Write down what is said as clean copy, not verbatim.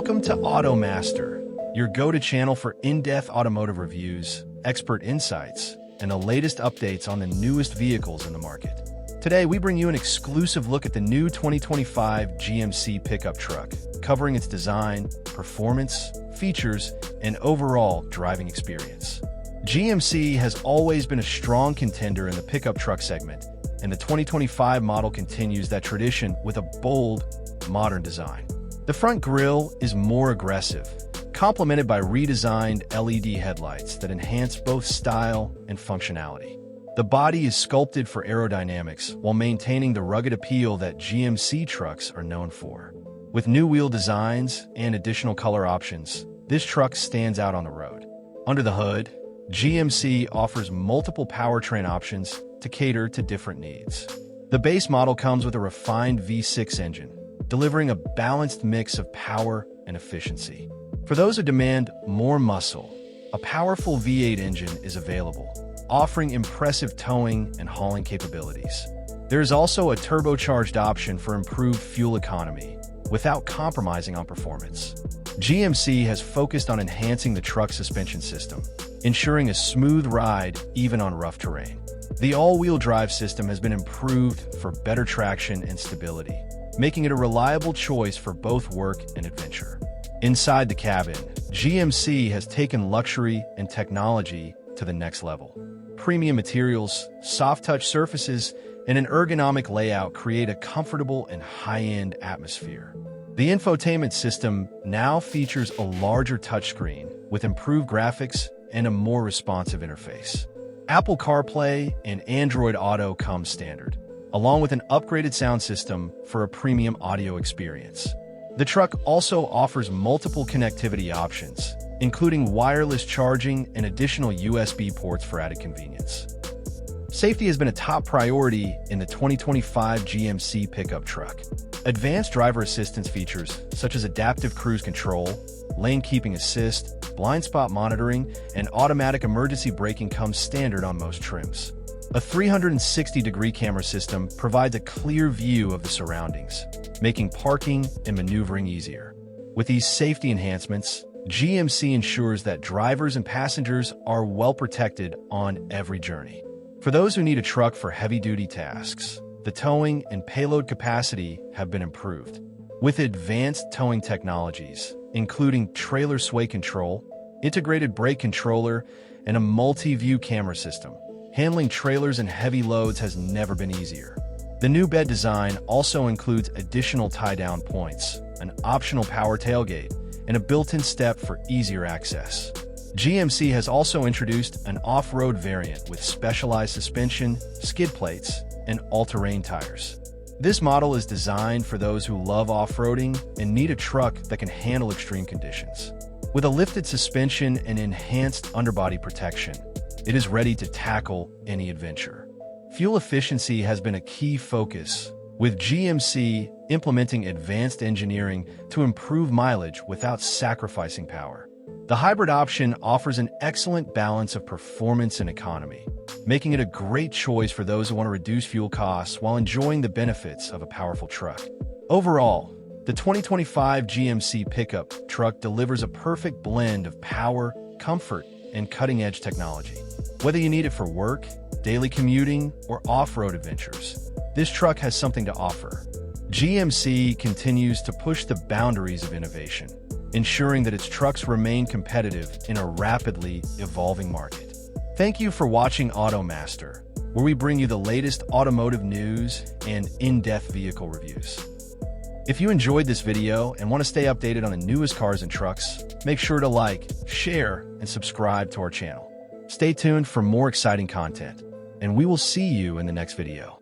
Welcome to AutoMaster, your go-to channel for in-depth automotive reviews, expert insights, and the latest updates on the newest vehicles in the market. Today, we bring you an exclusive look at the new 2025 GMC pickup truck, covering its design, performance, features, and overall driving experience. GMC has always been a strong contender in the pickup truck segment, and the 2025 model continues that tradition with a bold, modern design. The front grille is more aggressive, complemented by redesigned LED headlights that enhance both style and functionality. The body is sculpted for aerodynamics while maintaining the rugged appeal that GMC trucks are known for. With new wheel designs and additional color options, this truck stands out on the road. Under the hood, GMC offers multiple powertrain options to cater to different needs. The base model comes with a refined V6 engine, delivering a balanced mix of power and efficiency. For those who demand more muscle, a powerful V8 engine is available, offering impressive towing and hauling capabilities. There is also a turbocharged option for improved fuel economy, without compromising on performance. GMC has focused on enhancing the truck's suspension system, ensuring a smooth ride even on rough terrain. The all-wheel drive system has been improved for better traction and stability, making it a reliable choice for both work and adventure. Inside the cabin, GMC has taken luxury and technology to the next level. Premium materials, soft-touch surfaces, and an ergonomic layout create a comfortable and high-end atmosphere. The infotainment system now features a larger touchscreen with improved graphics and a more responsive interface. Apple CarPlay and Android Auto come standard, along with an upgraded sound system for a premium audio experience. The truck also offers multiple connectivity options, including wireless charging and additional USB ports for added convenience. Safety has been a top priority in the 2025 GMC pickup truck. Advanced driver assistance features such as adaptive cruise control, lane keeping assist, blind spot monitoring, and automatic emergency braking come standard on most trims. A 360-degree camera system provides a clear view of the surroundings, making parking and maneuvering easier. With these safety enhancements, GMC ensures that drivers and passengers are well protected on every journey. For those who need a truck for heavy-duty tasks, the towing and payload capacity have been improved. With advanced towing technologies, including trailer sway control, integrated brake controller, and a multi-view camera system, handling trailers and heavy loads has never been easier. The new bed design also includes additional tie-down points, an optional power tailgate, and a built-in step for easier access. GMC has also introduced an off-road variant with specialized suspension, skid plates, and all-terrain tires. This model is designed for those who love off-roading and need a truck that can handle extreme conditions. With a lifted suspension and enhanced underbody protection, it is ready to tackle any adventure. Fuel efficiency has been a key focus, with GMC implementing advanced engineering to improve mileage without sacrificing power. The hybrid option offers an excellent balance of performance and economy, making it a great choice for those who want to reduce fuel costs while enjoying the benefits of a powerful truck. Overall, the 2025 GMC pickup truck delivers a perfect blend of power, comfort, and cutting-edge technology. Whether you need it for work, daily commuting, or off-road adventures, this truck has something to offer. GMC continues to push the boundaries of innovation, ensuring that its trucks remain competitive in a rapidly evolving market. Thank you for watching AutoMaster, where we bring you the latest automotive news and in-depth vehicle reviews. If you enjoyed this video and want to stay updated on the newest cars and trucks, make sure to like, share, and subscribe to our channel. Stay tuned for more exciting content, and we will see you in the next video.